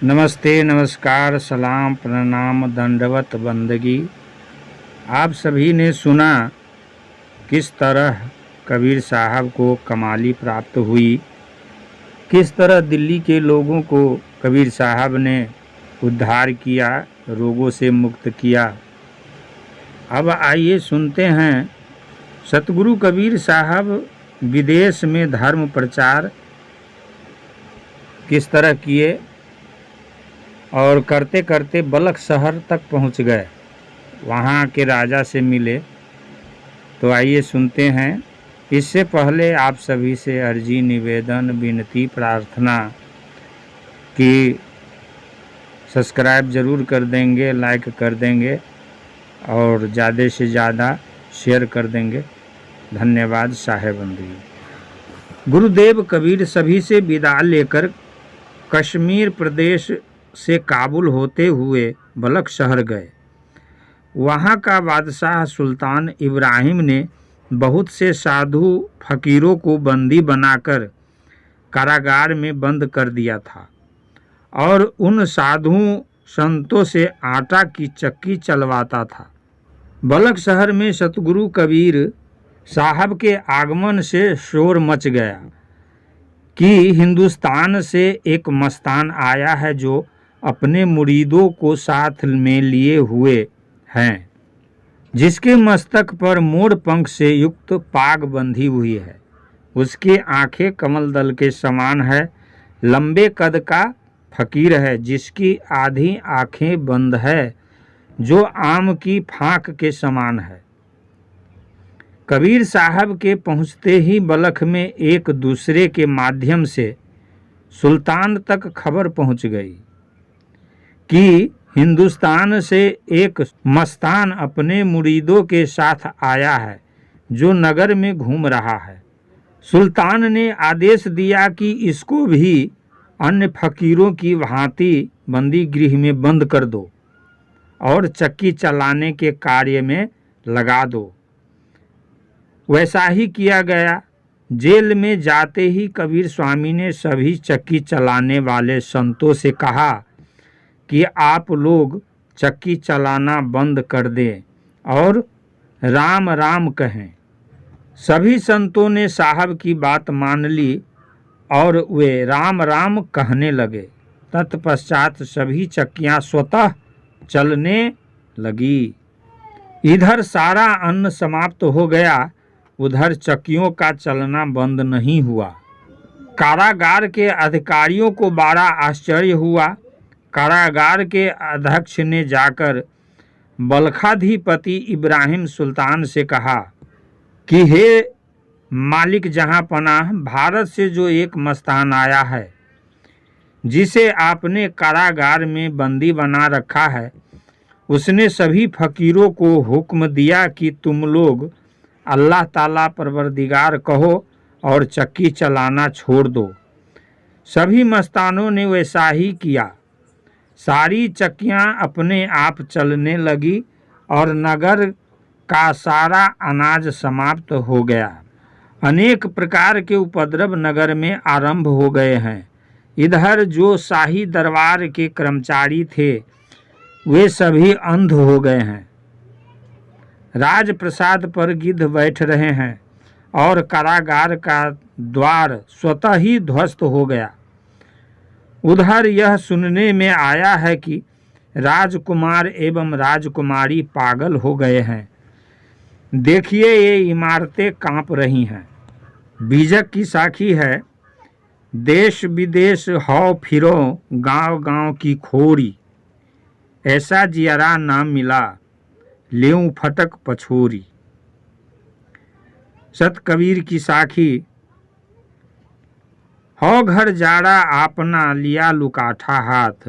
नमस्ते, नमस्कार, सलाम, प्रणाम, दंडवत बंदगी। आप सभी ने सुना किस तरह कबीर साहब को कमाली प्राप्त हुई, किस तरह दिल्ली के लोगों को कबीर साहब ने उद्धार किया, रोगों से मुक्त किया। अब आइए सुनते हैं सतगुरु कबीर साहब विदेश में धर्म प्रचार किस तरह किए और करते करते बलख शहर तक पहुंच गए, वहां के राजा से मिले। तो आइए सुनते हैं। इससे पहले आप सभी से अर्जी, निवेदन, विनती, प्रार्थना कि सब्सक्राइब ज़रूर कर देंगे, लाइक कर देंगे और ज़्यादा से ज़्यादा शेयर कर देंगे। धन्यवाद। साहेबंदी। गुरुदेव कबीर सभी से विदा लेकर कश्मीर प्रदेश से काबुल होते हुए बलख शहर गए। वहाँ का बादशाह सुल्तान इब्राहिम ने बहुत से साधु फकीरों को बंदी बनाकर कारागार में बंद कर दिया था और उन साधु संतों से आटा की चक्की चलवाता था। बलख शहर में सतगुरु कबीर साहब के आगमन से शोर मच गया कि हिंदुस्तान से एक मस्तान आया है जो अपने मुरीदों को साथ में लिए हुए हैं, जिसके मस्तक पर मोर पंख से युक्त पाग बंधी हुई है। उसकी आंखें कमल दल के समान है। लंबे कद का फकीर है जिसकी आधी आंखें बंद है, जो आम की फांक के समान है। कबीर साहब के पहुंचते ही बलख में एक दूसरे के माध्यम से सुल्तान तक खबर पहुंच गई कि हिंदुस्तान से एक मस्तान अपने मुरीदों के साथ आया है जो नगर में घूम रहा है। सुल्तान ने आदेश दिया कि इसको भी अन्य फकीरों की भांति बंदी गृह में बंद कर दो और चक्की चलाने के कार्य में लगा दो। वैसा ही किया गया। जेल में जाते ही कबीर स्वामी ने सभी चक्की चलाने वाले संतों से कहा कि आप लोग चक्की चलाना बंद कर दें और राम राम कहें। सभी संतों ने साहब की बात मान ली और वे राम राम कहने लगे। तत्पश्चात सभी चक्कियां स्वतः चलने लगी। इधर सारा अन्न समाप्त हो गया, उधर चक्कियों का चलना बंद नहीं हुआ। कारागार के अधिकारियों को बड़ा आश्चर्य हुआ। कारागार के अध्यक्ष ने जाकर बलखाधिपति इब्राहिम सुल्तान से कहा कि हे मालिक जहां पनाह, भारत से जो एक मस्तान आया है जिसे आपने कारागार में बंदी बना रखा है, उसने सभी फकीरों को हुक्म दिया कि तुम लोग अल्लाह ताला परवरदिगार कहो और चक्की चलाना छोड़ दो। सभी मस्तानों ने वैसा ही किया। सारी चक्कियां अपने आप चलने लगी और नगर का सारा अनाज समाप्त हो गया। अनेक प्रकार के उपद्रव नगर में आरंभ हो गए हैं। इधर जो शाही दरबार के कर्मचारी थे वे सभी अंध हो गए हैं। राजप्रसाद पर गिद्ध बैठ रहे हैं और कारागार का द्वार स्वतः ही ध्वस्त हो गया। उधर यह सुनने में आया है कि राजकुमार एवं राजकुमारी पागल हो गए हैं। देखिए ये इमारतें कांप रही हैं। बीजक की साखी है, देश विदेश हौ फिरो गांव गांव की खोरी, ऐसा जियरा नाम मिला लेऊं फटक पछोरी। सत कबीर की साखी, हो घर जाड़ा आपना लिया लुकाठा हाथ,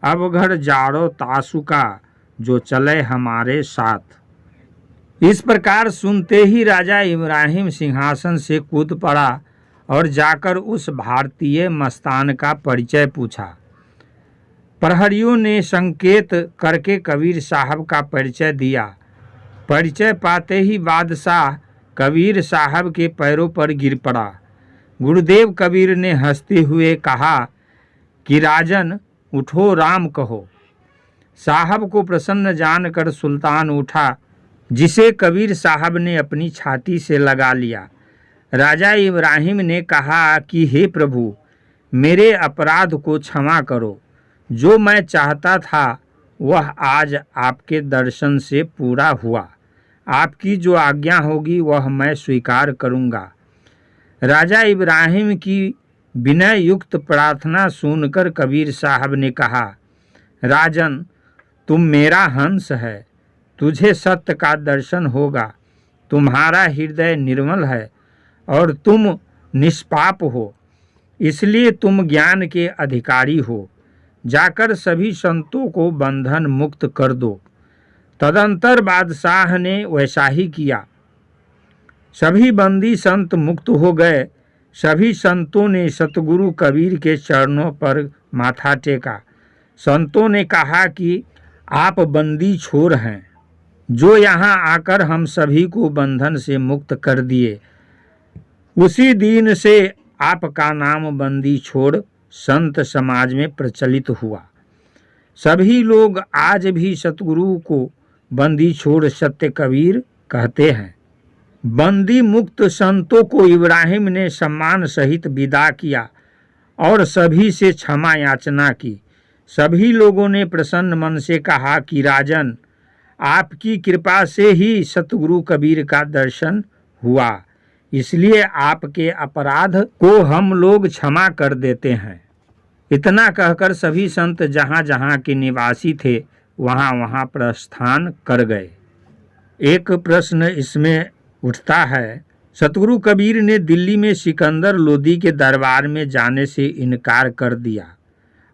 अब घर जाड़ो तासुका जो चले हमारे साथ। इस प्रकार सुनते ही राजा इब्राहिम सिंहासन से कूद पड़ा और जाकर उस भारतीय मस्तान का परिचय पूछा। प्रहरियों ने संकेत करके कबीर साहब का परिचय दिया। परिचय पाते ही बादशाह कबीर साहब के पैरों पर गिर पड़ा। गुरुदेव कबीर ने हंसते हुए कहा कि राजन, उठो राम कहो। साहब को प्रसन्न जानकर सुल्तान उठा, जिसे कबीर साहब ने अपनी छाती से लगा लिया। राजा इब्राहिम ने कहा कि हे प्रभु, मेरे अपराध को क्षमा करो। जो मैं चाहता था वह आज आपके दर्शन से पूरा हुआ। आपकी जो आज्ञा होगी वह मैं स्वीकार करूँगा। राजा इब्राहिम की विनय युक्त प्रार्थना सुनकर कबीर साहब ने कहा, राजन, तुम मेरा हंस है, तुझे सत्य का दर्शन होगा। तुम्हारा हृदय निर्मल है और तुम निष्पाप हो, इसलिए तुम ज्ञान के अधिकारी हो। जाकर सभी संतों को बंधन मुक्त कर दो। तदंतर बादशाह ने वैसा ही किया। सभी बंदी संत मुक्त हो गए। सभी संतों ने सतगुरु कबीर के चरणों पर माथा टेका। संतों ने कहा कि आप बंदी छोर हैं, जो यहाँ आकर हम सभी को बंधन से मुक्त कर दिए। उसी दिन से आपका नाम बंदी छोड़ संत समाज में प्रचलित हुआ। सभी लोग आज भी सतगुरु को बंदी छोड़ सत्य कबीर कहते हैं। बंदी मुक्त संतों को इब्राहिम ने सम्मान सहित विदा किया और सभी से क्षमा याचना की। सभी लोगों ने प्रसन्न मन से कहा कि राजन, आपकी कृपा से ही सतगुरु कबीर का दर्शन हुआ, इसलिए आपके अपराध को हम लोग क्षमा कर देते हैं। इतना कहकर सभी संत जहाँ जहाँ के निवासी थे वहाँ वहाँ प्रस्थान कर गए। एक प्रश्न इसमें उठता है, सतगुरु कबीर ने दिल्ली में सिकंदर लोदी के दरबार में जाने से इनकार कर दिया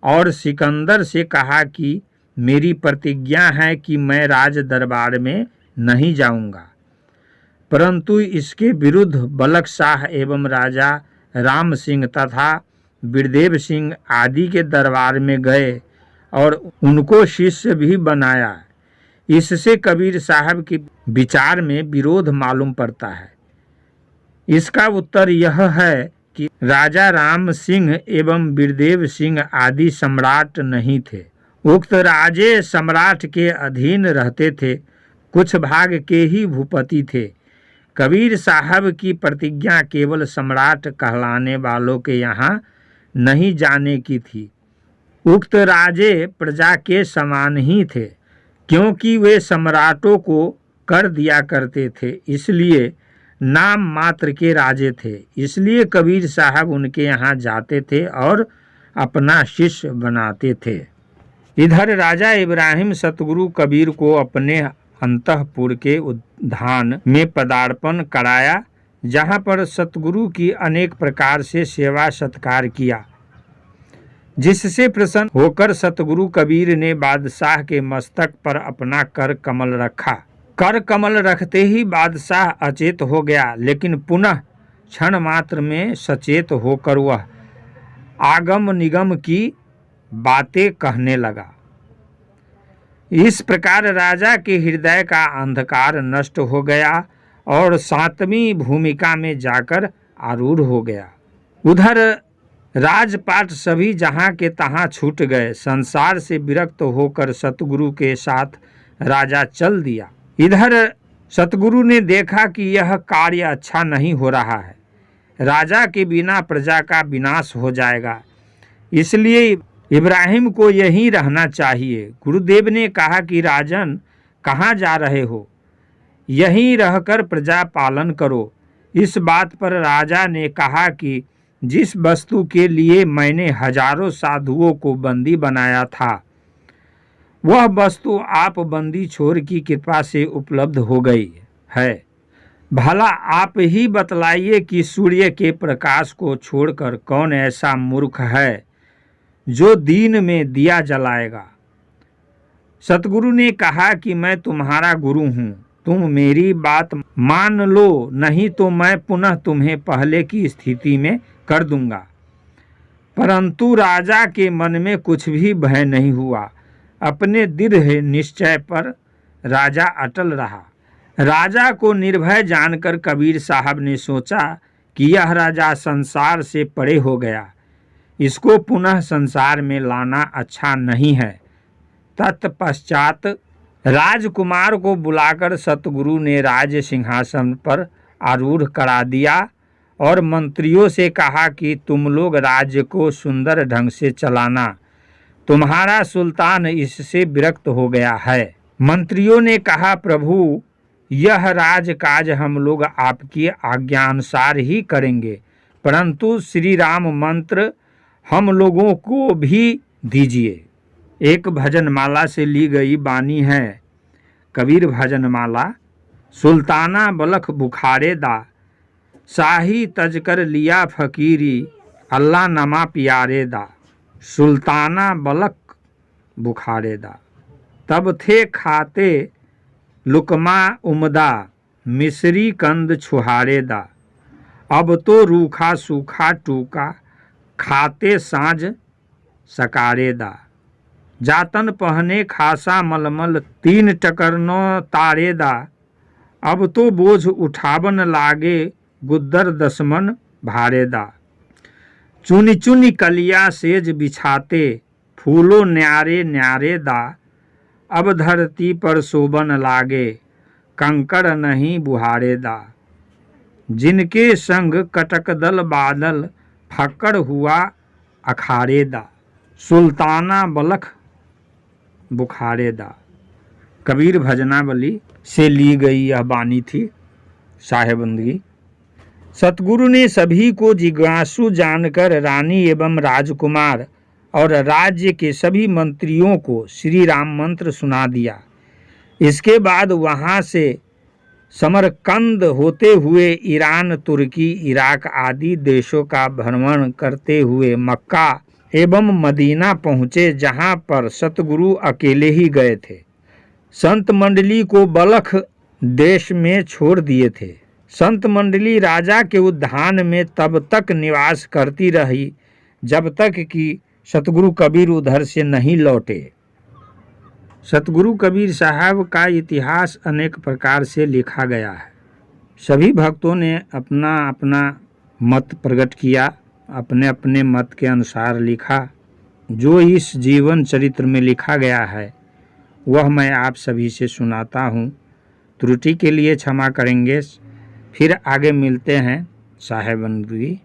और सिकंदर से कहा कि मेरी प्रतिज्ञा है कि मैं राज दरबार में नहीं जाऊंगा। परंतु इसके विरुद्ध बलक शाह एवं राजा राम सिंह तथा बिरदेव सिंह आदि के दरबार में गए और उनको शिष्य भी बनाया। इससे कबीर साहब के विचार में विरोध मालूम पड़ता है। इसका उत्तर यह है कि राजा राम सिंह एवं बिरदेव सिंह आदि सम्राट नहीं थे। उक्त राजे सम्राट के अधीन रहते थे, कुछ भाग के ही भूपति थे। कबीर साहब की प्रतिज्ञा केवल सम्राट कहलाने वालों के यहाँ नहीं जाने की थी। उक्त राजे प्रजा के समान ही थे, क्योंकि वे सम्राटों को कर दिया करते थे, इसलिए नाम मात्र के राजे थे। इसलिए कबीर साहब उनके यहाँ जाते थे और अपना शिष्य बनाते थे। इधर राजा इब्राहिम सतगुरु कबीर को अपने अंतःपुर के उद्यान में पदार्पण कराया, जहाँ पर सतगुरु की अनेक प्रकार से सेवा सत्कार किया, जिससे प्रसन्न होकर सतगुरु कबीर ने बादशाह के मस्तक पर अपना कर कमल रखा। कर कमल रखते ही बादशाह अचेत हो गया, लेकिन पुनः क्षण मात्र में सचेत होकर वह आगम निगम की बातें कहने लगा। इस प्रकार राजा के हृदय का अंधकार नष्ट हो गया और सातवीं भूमिका में जाकर आरूढ़ हो गया। उधर राजपाट सभी जहाँ के तहाँ छूट गए। संसार से विरक्त होकर सतगुरु के साथ राजा चल दिया। इधर सतगुरु ने देखा कि यह कार्य अच्छा नहीं हो रहा है, राजा के बिना प्रजा का विनाश हो जाएगा, इसलिए इब्राहिम को यहीं रहना चाहिए। गुरुदेव ने कहा कि राजन, कहाँ जा रहे हो? यहीं रहकर प्रजा पालन करो। इस बात पर राजा ने कहा कि जिस वस्तु के लिए मैंने हजारों साधुओं को बंदी बनाया था, वह वस्तु आप बंदी छोर की कृपा से उपलब्ध हो गई है। भला आप ही बतलाइए कि सूर्य के प्रकाश को छोड़कर कौन ऐसा मूर्ख है जो दिन में दिया जलाएगा। सतगुरु ने कहा कि मैं तुम्हारा गुरु हूँ, तुम मेरी बात मान लो, नहीं तो मैं पुनः तुम्हें पहले की स्थिति में कर दूंगा। परंतु राजा के मन में कुछ भी भय नहीं हुआ। अपने दृढ़ निश्चय पर राजा अटल रहा। राजा को निर्भय जानकर कबीर साहब ने सोचा कि यह राजा संसार से परे हो गया, इसको पुनः संसार में लाना अच्छा नहीं है। तत्पश्चात राजकुमार को बुलाकर सतगुरु ने राज सिंहासन पर आरूढ़ करा दिया और मंत्रियों से कहा कि तुम लोग राज्य को सुंदर ढंग से चलाना, तुम्हारा सुल्तान इससे विरक्त हो गया है। मंत्रियों ने कहा, प्रभु यह राजकाज हम लोग आपकी आज्ञानुसार ही करेंगे, परंतु श्री राम मंत्र हम लोगों को भी दीजिए। एक भजनमाला से ली गई बानी है। कबीर भजनमाला। सुल्ताना बलख बुखारे दा, शाही तजकर लिया फकीरी, अल्लाह नमा प्यारे दा। सुल्ताना बलख बुखारे दा, तब थे खाते लुकमा उमदा, मिस्री कंद छुहारे दा। अब तो रूखा सूखा टूका, खाते साँझ सकारे दा। जातन पहने खासा मलमल, 3 टकरनो तारे दा। अब तो बोझ उठावन लागे, गुद्दर 10 मन भारे दा। चुनी चुनी कलिया सेज बिछाते, फूलो न्यारे न्यारे दा। अब धरती पर शोभन लागे, कंकड़ नहीं बुहारे दा। जिनके संग कटक दल बादल, फक्कड़ हुआ अखारे दा। सुल्ताना बलख बुखारे दा। कबीर भजनावली से ली गई यह बानी थी साहेबंदगी। सतगुरु ने सभी को जिज्ञासु जानकर रानी एवं राजकुमार और राज्य के सभी मंत्रियों को श्री राम मंत्र सुना दिया। इसके बाद वहां से समरकंद होते हुए ईरान, तुर्की, इराक आदि देशों का भ्रमण करते हुए मक्का एवं मदीना पहुँचे, जहाँ पर सतगुरु अकेले ही गए थे। संत मंडली को बलख देश में छोड़ दिए थे। संत मंडली राजा के उद्यान में तब तक निवास करती रही जब तक कि सतगुरु कबीर उधर से नहीं लौटे। सतगुरु कबीर साहब का इतिहास अनेक प्रकार से लिखा गया है। सभी भक्तों ने अपना अपना मत प्रकट किया, अपने अपने मत के अनुसार लिखा। जो इस जीवन चरित्र में लिखा गया है वह मैं आप सभी से सुनाता हूँ। त्रुटि के लिए क्षमा करेंगे। फिर आगे मिलते हैं। साहेबंदगी।